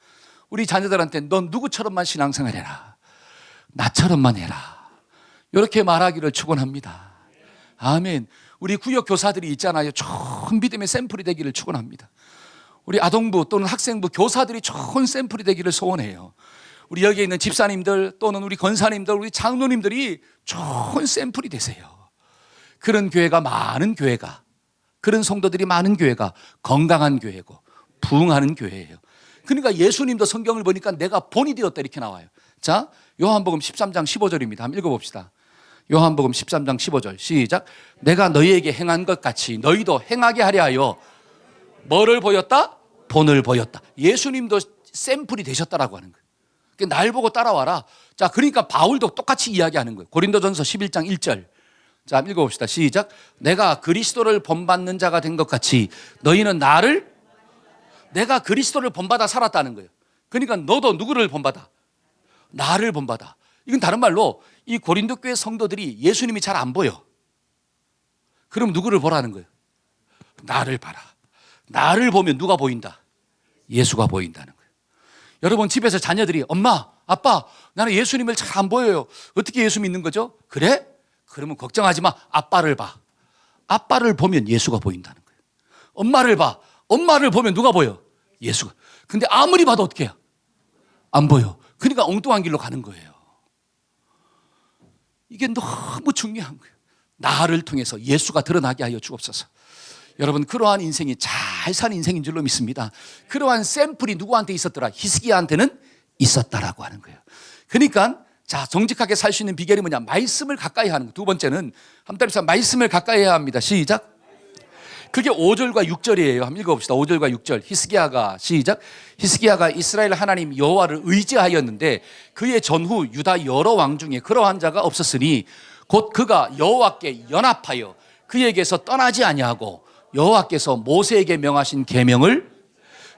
우리 자녀들한테 넌 누구처럼만 신앙생활 해라, 나처럼만 해라, 이렇게 말하기를 축원합니다. 아멘. 우리 구역 교사들이 있잖아요. 좋은 믿음의 샘플이 되기를 축원합니다. 우리 아동부 또는 학생부 교사들이 좋은 샘플이 되기를 소원해요. 우리 여기에 있는 집사님들 또는 우리 권사님들, 우리 장로님들이 좋은 샘플이 되세요. 그런 교회가 많은 교회가, 그런 성도들이 많은 교회가 건강한 교회고 부흥하는 교회예요. 그러니까 예수님도 성경을 보니까 내가 본이 되었다 이렇게 나와요. 자, 요한복음 13장 15절입니다. 한번 읽어봅시다. 요한복음 13장 15절 시작. 내가 너희에게 행한 것 같이 너희도 행하게 하려 하여 뭐를 보였다? 본을 보였다. 예수님도 샘플이 되셨다라고 하는 거예요. 그러니까 날 보고 따라와라. 자, 그러니까 바울도 똑같이 이야기하는 거예요. 고린도전서 11장 1절. 자, 읽어봅시다. 시작. 내가 그리스도를 본받는 자가 된 것 같이 너희는 내가 그리스도를 본받아 살았다는 거예요. 그러니까 너도 누구를 본받아? 나를 본받아. 이건 다른 말로 이 고린도 교회 성도들이 예수님이 잘 안 보여. 그럼 누구를 보라는 거예요? 나를 봐라. 나를 보면 누가 보인다? 예수가 보인다는 거예요. 여러분, 집에서 자녀들이 엄마, 아빠, 나는 예수님을 잘 안 보여요. 어떻게 예수 믿는 거죠? 그래? 그러면 걱정하지 마. 아빠를 봐. 아빠를 보면 예수가 보인다는 거예요. 엄마를 봐. 엄마를 보면 누가 보여? 예수가. 근데 아무리 봐도 어떻게 해요? 안 보여. 그러니까 엉뚱한 길로 가는 거예요. 이게 너무 중요한 거예요. 나를 통해서 예수가 드러나게 하여 주옵소서. 여러분, 그러한 인생이 잘 산 인생인 줄로 믿습니다. 그러한 샘플이 누구한테 있었더라? 히스기야한테는 있었다라고 하는 거예요. 그러니까 자, 정직하게 살 수 있는 비결이 뭐냐? 말씀을 가까이 하는 거. 두 번째는 한번 따라서 말씀을 가까이 해야 합니다. 시작. 그게 5절과 6절이에요. 한번 읽어봅시다. 5절과 6절. 히스기야가 시작. 히스기야가 이스라엘 하나님 여호와를 의지하였는데 그의 전후 유다 여러 왕 중에 그러한 자가 없었으니 곧 그가 여호와께 연합하여 그에게서 떠나지 아니하고 여호와께서 모세에게 명하신 계명을,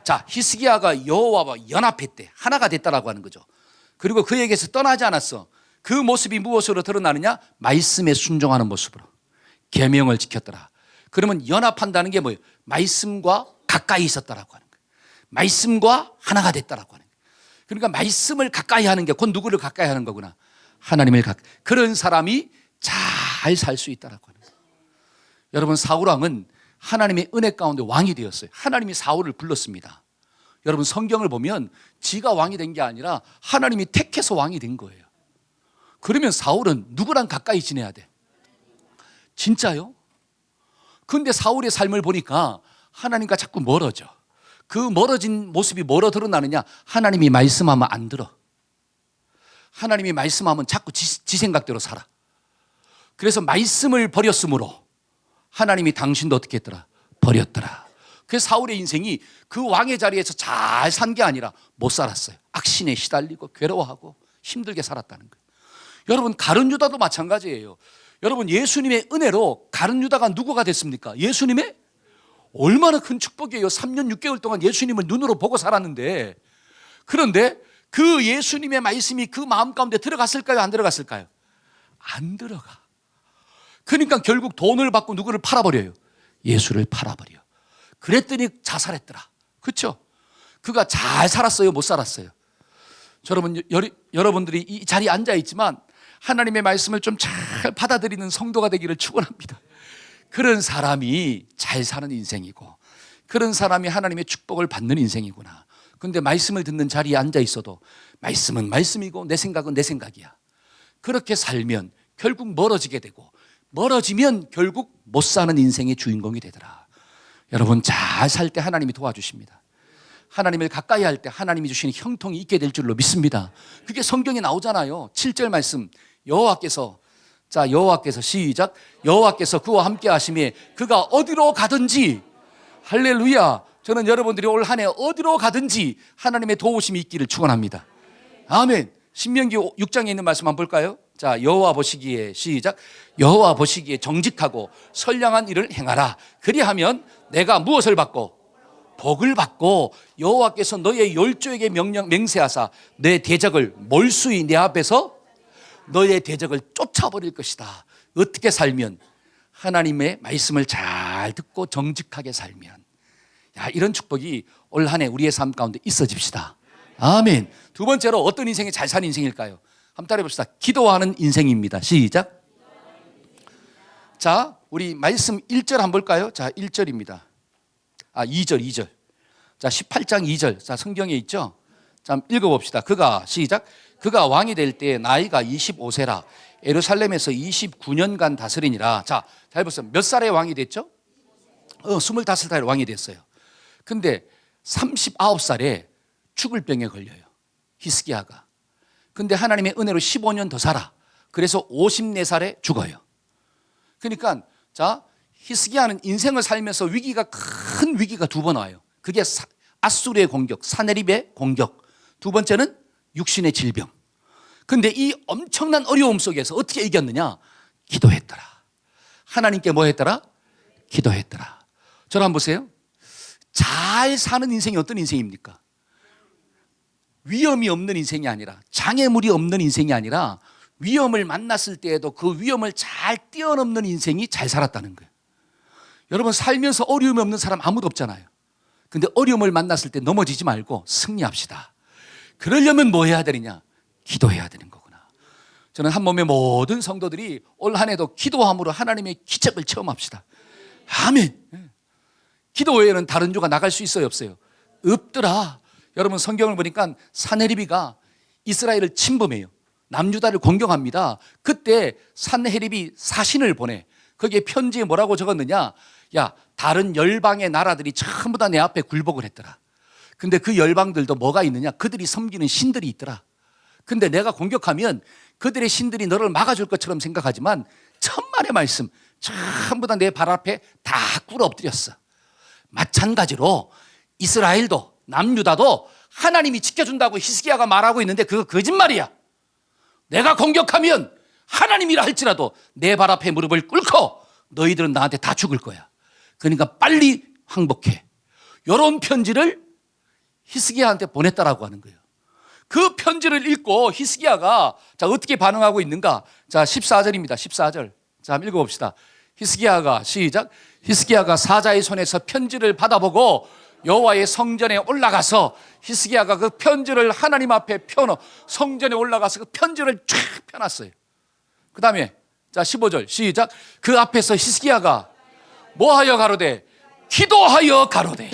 자, 히스기야가 여호와와 연합했대. 하나가 됐다라고 하는 거죠. 그리고 그에게서 떠나지 않았어. 그 모습이 무엇으로 드러나느냐? 말씀에 순종하는 모습으로 계명을 지켰더라. 그러면 연합한다는 게 뭐예요? 말씀과 가까이 있었다라고 하는 거예요. 말씀과 하나가 됐다라고 하는 거예요. 그러니까 말씀을 가까이 하는 게 곧 누구를 가까이 하는 거구나. 하나님을 가까이. 그런 사람이 잘 살 수 있다라고 하는 거예요. 여러분, 사울 왕은 하나님의 은혜 가운데 왕이 되었어요. 하나님이 사울을 불렀습니다. 여러분, 성경을 보면 지가 왕이 된 게 아니라 하나님이 택해서 왕이 된 거예요. 그러면 사울은 누구랑 가까이 지내야 돼? 진짜요? 그런데 사울의 삶을 보니까 하나님과 자꾸 멀어져. 그 멀어진 모습이 뭐로 드러나느냐? 하나님이 말씀하면 안 들어. 하나님이 말씀하면 자꾸 지 생각대로 살아. 그래서 말씀을 버렸으므로 하나님이 당신도 어떻게 했더라? 버렸더라. 그래서 사울의 인생이 그 왕의 자리에서 잘 산 게 아니라 못 살았어요. 악신에 시달리고 괴로워하고 힘들게 살았다는 거예요. 여러분, 가룟 유다도 마찬가지예요. 여러분, 예수님의 은혜로 가룟 유다가 누구가 됐습니까? 예수님의 얼마나 큰 축복이에요. 3년 6개월 동안 예수님을 눈으로 보고 살았는데, 그런데 그 예수님의 말씀이 그 마음 가운데 들어갔을까요? 안 들어갔을까요? 안 들어가. 그러니까 결국 돈을 받고 누구를 팔아버려요? 예수를 팔아버려. 그랬더니 자살했더라. 그렇죠? 그가 잘 살았어요? 못 살았어요? 여러분들이 이 자리에 앉아있지만 하나님의 말씀을 좀 잘 받아들이는 성도가 되기를 축원합니다. 그런 사람이 잘 사는 인생이고, 그런 사람이 하나님의 축복을 받는 인생이구나. 그런데 말씀을 듣는 자리에 앉아 있어도 말씀은 말씀이고 내 생각은 내 생각이야. 그렇게 살면 결국 멀어지게 되고, 멀어지면 결국 못 사는 인생의 주인공이 되더라. 여러분, 잘 살 때 하나님이 도와주십니다. 하나님을 가까이 할 때 하나님이 주시는 형통이 있게 될 줄로 믿습니다. 그게 성경에 나오잖아요. 7절 말씀, 여호와께서 시작, 여호와께서 그와 함께 하심에 그가 어디로 가든지, 할렐루야, 저는 여러분들이 올 한 해 어디로 가든지 하나님의 도우심이 있기를 축원합니다. 아멘. 신명기 6장에 있는 말씀 한번 볼까요? 자, 여호와 보시기에, 시작, 여호와 보시기에 정직하고 선량한 일을 행하라. 그리하면 내가 무엇을 받고? 복을 받고 여호와께서 너의 열조에게 맹세하사 내 대적을 몰수히 내 앞에서 너의 대적을 쫓아버릴 것이다. 어떻게 살면? 하나님의 말씀을 잘 듣고 정직하게 살면. 야, 이런 축복이 올 한 해 우리의 삶 가운데 있어집시다. 아멘. 두 번째로 어떤 인생이 잘 사는 인생일까요? 한번 따라해 봅시다. 기도하는 인생입니다. 시작. 자, 우리 말씀 1절 한번 볼까요? 자, 1절입니다. 2절. 자, 18장 2절. 자, 성경에 있죠? 자, 읽어봅시다. 시작. 그가 왕이 될 때 나이가 25세라 예루살렘에서 29년간 다스리니라. 자, 잘 보세요. 몇 살에 왕이 됐죠? 25살에 왕이 됐어요. 근데 39살에 죽을 병에 걸려요. 히스기야가. 근데 하나님의 은혜로 15년 더 살아. 그래서 54살에 죽어요. 그러니까 자, 히스기야는 인생을 살면서 큰 위기가 두 번 와요. 그게 아수르의 공격, 사네립의 공격. 두 번째는 육신의 질병. 근데 이 엄청난 어려움 속에서 어떻게 이겼느냐? 기도했더라. 하나님께 뭐 했더라? 기도했더라. 저를 한번 보세요. 잘 사는 인생이 어떤 인생입니까? 위험이 없는 인생이 아니라, 장애물이 없는 인생이 아니라, 위험을 만났을 때에도 그 위험을 잘 뛰어넘는 인생이 잘 살았다는 거예요. 여러분, 살면서 어려움이 없는 사람 아무도 없잖아요. 근데 어려움을 만났을 때 넘어지지 말고 승리합시다. 그러려면 뭐 해야 되느냐? 기도해야 되는 거구나. 저는 한 몸의 모든 성도들이 올 한 해도 기도함으로 하나님의 기적을 체험합시다. 아멘. 기도 외에는 다른 주가 나갈 수 있어요, 없어요? 없더라. 여러분, 성경을 보니까 사네립이가 이스라엘을 침범해요. 남유다를 공격합니다. 그때 산헤립이 사신을 보내. 거기에 편지에 뭐라고 적었느냐? 야, 다른 열방의 나라들이 전부 다 내 앞에 굴복을 했더라. 근데 그 열방들도 뭐가 있느냐? 그들이 섬기는 신들이 있더라. 근데 내가 공격하면 그들의 신들이 너를 막아줄 것처럼 생각하지만 천만의 말씀 전부 다 내 발 앞에 다 꿇어 엎드렸어. 마찬가지로 이스라엘도 남유다도 하나님이 지켜준다고 히스기야가 말하고 있는데 그거 거짓말이야. 내가 공격하면 하나님이라 할지라도 내 발 앞에 무릎을 꿇고 너희들은 나한테 다 죽을 거야. 그러니까 빨리 항복해. 이런 편지를 히스기야한테 보냈다라고 하는 거예요. 그 편지를 읽고 히스기야가 자, 어떻게 반응하고 있는가? 자, 14절입니다. 14절. 자, 한번 읽어봅시다. 히스기야가 시작. 히스기야가 사자의 손에서 편지를 받아보고 여호와의 성전에 올라가서 히스기야가 그 편지를 하나님 앞에 펴놓 성전에 올라가서 그 편지를 쫙 펴놨어요. 그 다음에 자 15절 시작. 그 앞에서 히스기야가 뭐하여 가로되 기도하여 가로되.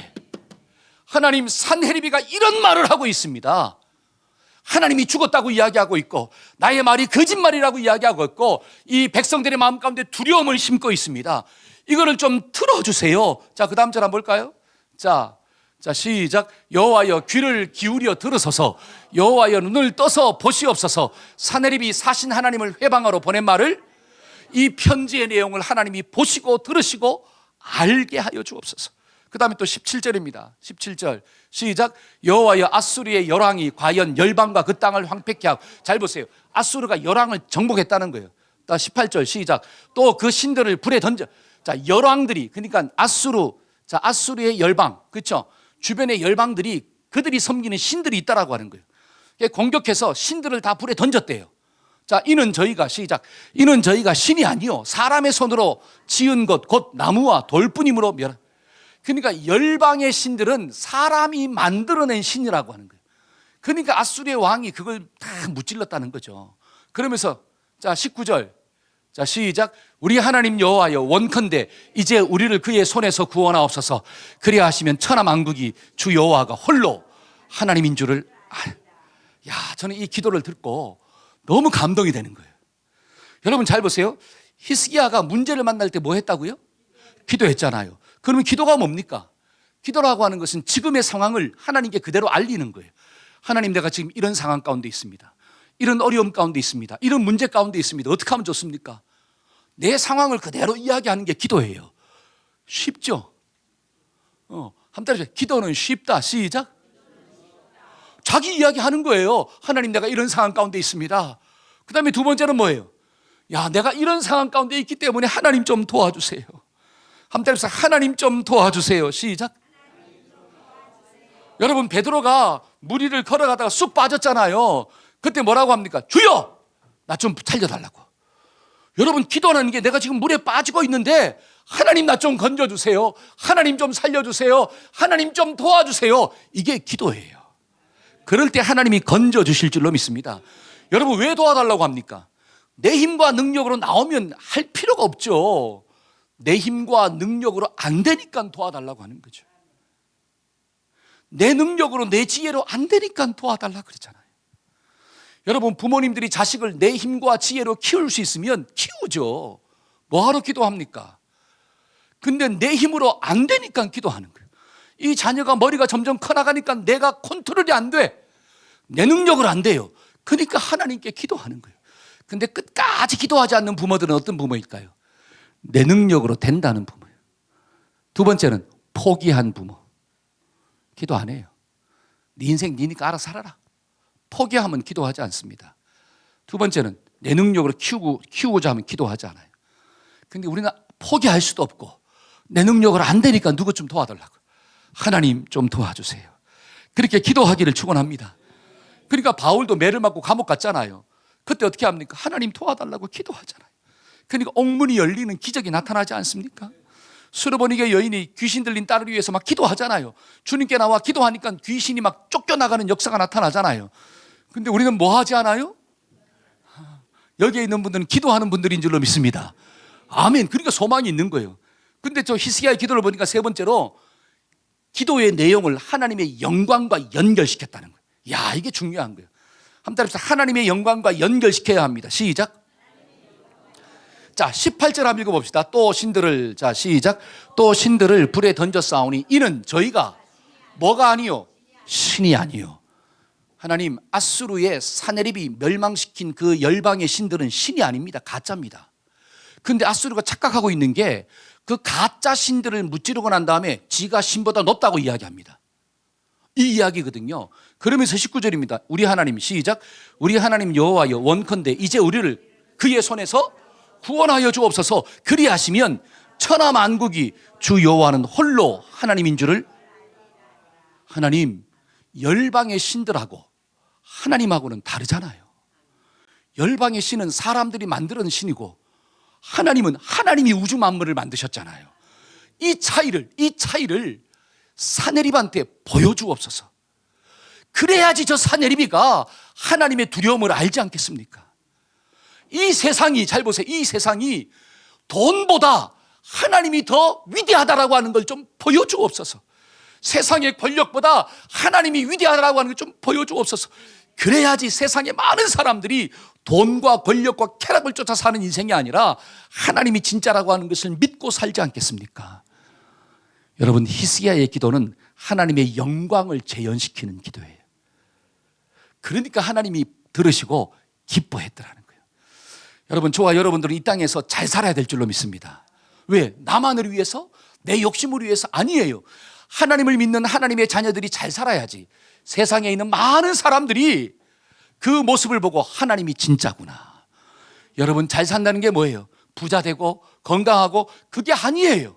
하나님 산헤리비가 이런 말을 하고 있습니다. 하나님이 죽었다고 이야기하고 있고 나의 말이 거짓말이라고 이야기하고 있고 이 백성들의 마음 가운데 두려움을 심고 있습니다. 이거를 좀 들어주세요. 자, 그 다음 절 한번 볼까요? 자 시작. 여호와여 귀를 기울여 들으소서. 여호와여 눈을 떠서 보시옵소서. 산헤립이 사신 하나님을 회방하러 보낸 말을 이 편지의 내용을 하나님이 보시고 들으시고 알게 하여 주옵소서. 그 다음에 또 17절입니다 17절 시작. 여호와여 아수르의 열왕이 과연 열방과 그 땅을 황폐케 하고. 잘 보세요. 아수르가 열왕을 정복했다는 거예요. 18절 시작. 또 그 신들을 불에 던져. 자, 열왕들이 그러니까 아수르의 열방, 그렇죠? 주변의 열방들이 그들이 섬기는 신들이 있다라고 하는 거예요. 공격해서 신들을 다 불에 던졌대요. 자, 이는 저희가 시작. 이는 저희가 신이 아니요 사람의 손으로 지은 것 곧 나무와 돌뿐이므로 멸. 그러니까 열방의 신들은 사람이 만들어낸 신이라고 하는 거예요. 그러니까 아수르의 왕이 그걸 다 무찔렀다는 거죠. 그러면서 자 19절 자 시작. 우리 하나님 여호와여 원컨대 이제 우리를 그의 손에서 구원하옵소서. 그리하 하시면 천하 만국이 주 여호와가 홀로 하나님인 줄을 야, 저는 이 기도를 듣고 너무 감동이 되는 거예요. 여러분 잘 보세요. 히스기야가 문제를 만날 때 뭐 했다고요? 기도했잖아요. 그러면 기도가 뭡니까? 기도라고 하는 것은 지금의 상황을 하나님께 그대로 알리는 거예요. 하나님, 내가 지금 이런 상황 가운데 있습니다. 이런 어려움 가운데 있습니다. 이런 문제 가운데 있습니다. 어떻게 하면 좋습니까? 내 상황을 그대로 이야기하는 게 기도예요. 쉽죠? 한 달에 기도는 쉽다. 시작. 자기 이야기하는 거예요. 하나님, 내가 이런 상황 가운데 있습니다. 그 다음에 두 번째는 뭐예요? 야, 내가 이런 상황 가운데 있기 때문에 하나님 좀 도와주세요. 한 달에서 하나님 좀 도와주세요. 시작. 여러분, 베드로가 물 위를 걸어가다가 쑥 빠졌잖아요. 그때 뭐라고 합니까? 주여, 나 좀 살려달라고. 여러분, 기도하는 게 내가 지금 물에 빠지고 있는데 하나님 나 좀 건져주세요. 하나님 좀 살려주세요. 하나님 좀 도와주세요. 이게 기도예요. 그럴 때 하나님이 건져주실 줄로 믿습니다. 여러분, 왜 도와달라고 합니까? 내 힘과 능력으로 나오면 할 필요가 없죠. 내 힘과 능력으로 안 되니까 도와달라고 하는 거죠. 내 능력으로 내 지혜로 안 되니까 도와달라고 그러잖아요. 여러분, 부모님들이 자식을 내 힘과 지혜로 키울 수 있으면 키우죠. 뭐하러 기도합니까? 근데 내 힘으로 안 되니까 기도하는 거예요. 이 자녀가 머리가 점점 커나가니까 내가 컨트롤이 안 돼. 내 능력으로 안 돼요. 그러니까 하나님께 기도하는 거예요. 근데 끝까지 기도하지 않는 부모들은 어떤 부모일까요? 내 능력으로 된다는 부모예요. 두 번째는 포기한 부모. 기도 안 해요. 네 인생 니니까 알아서 살아라. 포기하면 기도하지 않습니다. 두 번째는 내 능력으로 키우고자 하면 기도하지 않아요. 근데 우리는 포기할 수도 없고 내 능력으로 안 되니까 누구 좀 도와달라고. 하나님 좀 도와주세요. 그렇게 기도하기를 축원합니다. 그러니까 바울도 매를 맞고 감옥 갔잖아요. 그때 어떻게 합니까? 하나님 도와달라고 기도하잖아요. 그러니까 옥문이 열리는 기적이 나타나지 않습니까? 수르보니게 여인이 귀신 들린 딸을 위해서 막 기도하잖아요. 주님께 나와 기도하니까 귀신이 막 쫓겨나가는 역사가 나타나잖아요. 근데 우리는 뭐 하지 않아요? 여기에 있는 분들은 기도하는 분들인 줄로 믿습니다. 아멘. 그러니까 소망이 있는 거예요. 근데 저 히스기야의 기도를 보니까 세 번째로 기도의 내용을 하나님의 영광과 연결시켰다는 거예요. 야, 이게 중요한 거예요. 한번 따라서 하나님의 영광과 연결시켜야 합니다. 시작. 자, 18절 한번 읽어봅시다. 또 신들을, 자, 시작. 또 신들을 불에 던져 싸우니 이는 저희가 뭐가 아니요? 신이 아니요. 하나님, 아수르의 산헤립이 멸망시킨 그 열방의 신들은 신이 아닙니다. 가짜입니다. 근데 아수르가 착각하고 있는 게 그 가짜 신들을 무찌르고 난 다음에 지가 신보다 높다고 이야기합니다. 이 이야기거든요. 그러면서 19절입니다. 우리 하나님, 시작. 우리 하나님 여호와여 원컨대 이제 우리를 그의 손에서 구원하여 주옵소서. 그리하시면 천하 만국이 주 여호와는 홀로 하나님인 줄을. 하나님, 열방의 신들하고 하나님하고는 다르잖아요. 열방의 신은 사람들이 만드는 신이고 하나님은 하나님이 우주 만물을 만드셨잖아요. 이 차이를 사내립한테 보여주옵소서. 그래야지 저 사내립이가 하나님의 두려움을 알지 않겠습니까? 이 세상이, 잘 보세요. 이 세상이 돈보다 하나님이 더 위대하다라고 하는 걸 좀 보여주옵소서. 세상의 권력보다 하나님이 위대하다라고 하는 걸 좀 보여주옵소서. 그래야지 세상의 많은 사람들이 돈과 권력과 쾌락을 쫓아 사는 인생이 아니라 하나님이 진짜라고 하는 것을 믿고 살지 않겠습니까? 여러분, 히스기야의 기도는 하나님의 영광을 재현시키는 기도예요. 그러니까 하나님이 들으시고 기뻐했더라는 거예요. 여러분, 저와 여러분들은 이 땅에서 잘 살아야 될 줄로 믿습니다. 왜? 나만을 위해서? 내 욕심을 위해서? 아니에요. 하나님을 믿는 하나님의 자녀들이 잘 살아야지 세상에 있는 많은 사람들이 그 모습을 보고 하나님이 진짜구나. 여러분, 잘 산다는 게 뭐예요? 부자 되고 건강하고, 그게 아니에요.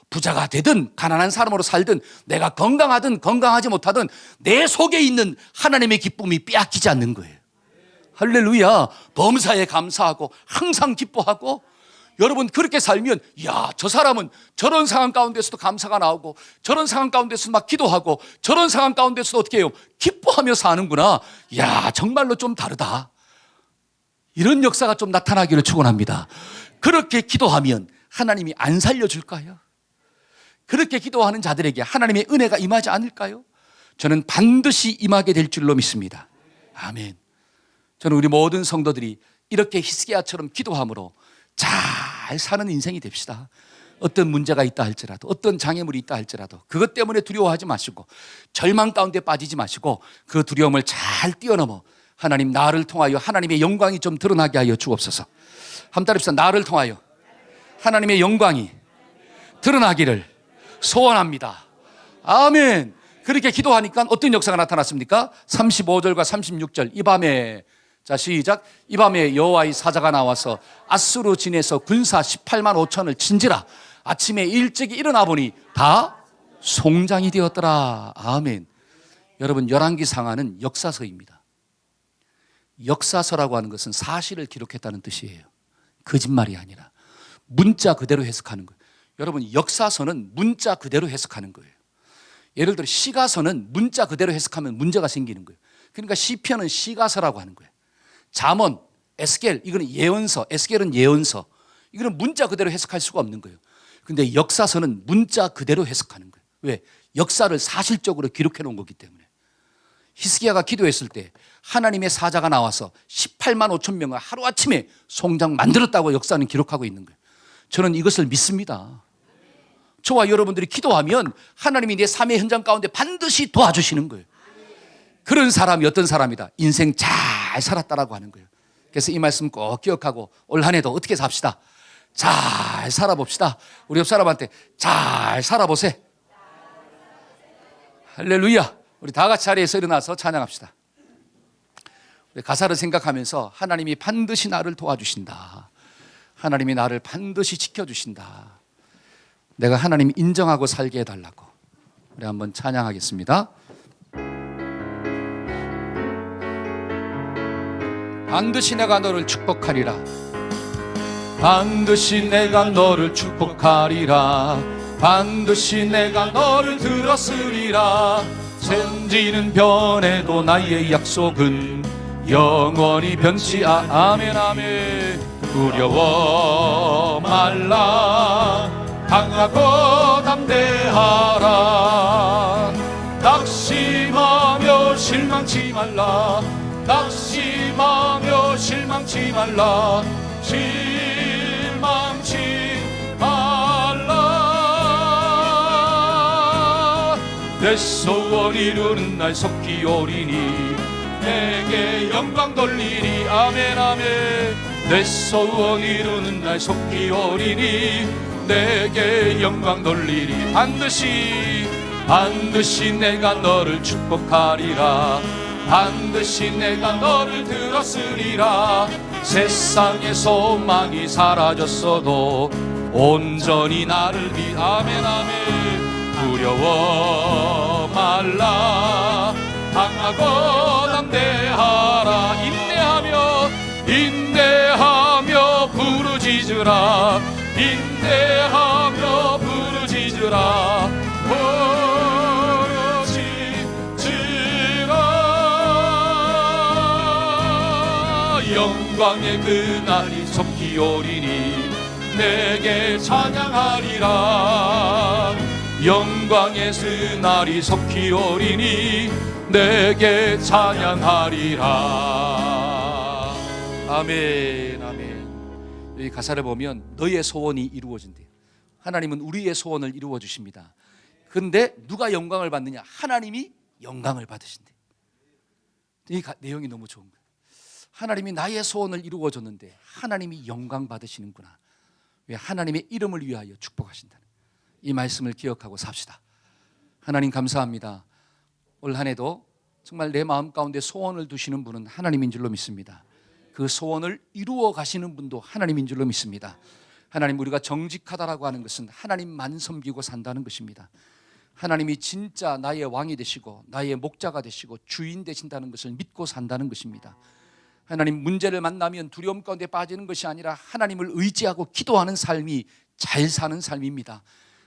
부자가 되든 가난한 사람으로 살든 내가 건강하든 건강하지 못하든 내 속에 있는 하나님의 기쁨이 빼앗기지 않는 거예요. 할렐루야. 범사에 감사하고 항상 기뻐하고, 여러분 그렇게 살면, 야, 저 사람은 저런 상황 가운데서도 감사가 나오고, 저런 상황 가운데서도 막 기도하고, 저런 상황 가운데서도 어떻게 해요? 기뻐하며 사는구나. 야, 정말로 좀 다르다. 이런 역사가 좀 나타나기를 축원합니다. 그렇게 기도하면 하나님이 안 살려줄까요? 그렇게 기도하는 자들에게 하나님의 은혜가 임하지 않을까요? 저는 반드시 임하게 될 줄로 믿습니다. 아멘. 저는 우리 모든 성도들이 이렇게 히스기야처럼 기도함으로 잘 사는 인생이 됩시다. 어떤 문제가 있다 할지라도, 어떤 장애물이 있다 할지라도 그것 때문에 두려워하지 마시고, 절망 가운데 빠지지 마시고, 그 두려움을 잘 뛰어넘어 하나님, 나를 통하여 하나님의 영광이 좀 드러나게 하여 주옵소서. 한번 따라합시다. 나를 통하여 하나님의 영광이 드러나기를 소원합니다. 아멘. 그렇게 기도하니까 어떤 역사가 나타났습니까? 35절과 36절. 이 밤에, 자 시작. 이 밤에 여호와의 사자가 나와서 아수르 진에서 군사 18만 5천을 친지라. 아침에 일찍이 일어나 보니 다 송장이 되었더라. 아멘. 여러분, 열왕기 상하는 역사서입니다. 역사서라고 하는 것은 사실을 기록했다는 뜻이에요. 거짓말이 아니라 문자 그대로 해석하는 거예요. 여러분, 역사서는 문자 그대로 해석하는 거예요. 예를 들어 시가서는 문자 그대로 해석하면 문제가 생기는 거예요. 그러니까 시편은 시가서라고 하는 거예요. 잠언, 에스겔, 이거는 예언서, 에스겔은 예언서. 이거는 문자 그대로 해석할 수가 없는 거예요. 근데 역사서는 문자 그대로 해석하는 거예요. 왜? 역사를 사실적으로 기록해 놓은 거기 때문에. 히스기야가 기도했을 때 하나님의 사자가 나와서 18만 5천 명을 하루아침에 송장 만들었다고 역사는 기록하고 있는 거예요. 저는 이것을 믿습니다. 저와 여러분들이 기도하면 하나님이 내 삶의 현장 가운데 반드시 도와주시는 거예요. 그런 사람이 어떤 사람이다? 인생 잘 살았다라고 하는 거예요. 그래서 이 말씀 꼭 기억하고 올 한 해도 어떻게 삽시다? 잘 살아봅시다. 우리 옆 사람한테 잘 살아보세요. 할렐루야. 우리 다 같이 자리에서 일어나서 찬양합시다. 우리 가사를 생각하면서 하나님이 반드시 나를 도와주신다. 하나님이 나를 반드시 지켜주신다. 내가 하나님 인정하고 살게 해달라고. 우리 한번 찬양하겠습니다. 반드시 내가 너를 축복하리라. 반드시 내가 너를 축복하리라. 반드시 내가 너를 들었으리라. 천지는 변해도 나의 약속은 영원히 변치 아멘 아멘. 두려워 말라. 강하고 담대하라. 낙심하며 실망치 말라. 낙심하며 실망치 말라. 실망치 말라. 내 소원 이루는 날 속히 오리니 내게 영광 돌리리. 아멘 아멘. 내 소원 이루는 날 속히 오리니 내게 영광 돌리리. 반드시 반드시 내가 너를 축복하리라. 반드시 내가 너를 들었으리라. 세상의 소망이 사라졌어도 온전히 나를 아멘 아멘. 두려워 말라. 강하고 담대하라. 인내하며 부르짖으라. 부르짖으라 인내하며 부르짖으라 부르짖으라 영광의 그날이 속히 오리니 내게 찬양하리라 영광의 그날이 속히 오리니 내게 찬양하리라. 아멘 아멘. 이 가사를 보면 너의 소원이 이루어진대요. 하나님은 우리의 소원을 이루어 주십니다. 그런데 누가 영광을 받느냐? 하나님이 영광을 받으신대. 이 내용이 너무 좋은 거예요. 하나님이 나의 소원을 이루어 줬는데 하나님이 영광 받으시는구나. 왜? 하나님의 이름을 위하여 축복하신다는 이 말씀을 기억하고 삽시다. 하나님 감사합니다. 올 한 해도 정말 내 마음 가운데 소원을 두시는 분은 하나님인 줄로 믿습니다. 그 소원을 이루어 가시는 분도 하나님인 줄로 믿습니다. 하나님, 우리가 정직하다라고 하는 것은 하나님만 섬기고 산다는 것입니다. 하나님이 진짜 나의 왕이 되시고 나의 목자가 되시고 주인 되신다는 것을 믿고 산다는 것입니다. 하나님, 문제를 만나면 두려움 가운데 빠지는 것이 아니라 하나님을 의지하고 기도하는 삶이 잘 사는 삶입니다.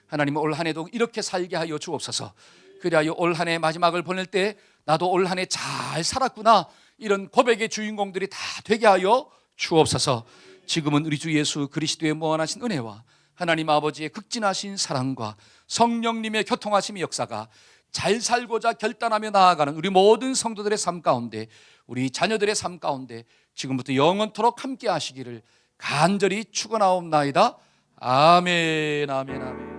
하나님, 올 한 해도 이렇게 살게 하여 주옵소서. 그리하여 올 한 해 마지막을 보낼 때 나도 올 한 해 잘 살았구나, 이런 고백의 주인공들이 다 되게 하여 주옵소서. 지금은 우리 주 예수 그리스도의 무한하신 은혜와 하나님 아버지의 극진하신 사랑과 성령님의 교통하심의 역사가 잘 살고자 결단하며 나아가는 우리 모든 성도들의 삶 가운데, 우리 자녀들의 삶 가운데 지금부터 영원토록 함께 하시기를 간절히 축원하옵나이다. 아멘 아멘 아멘.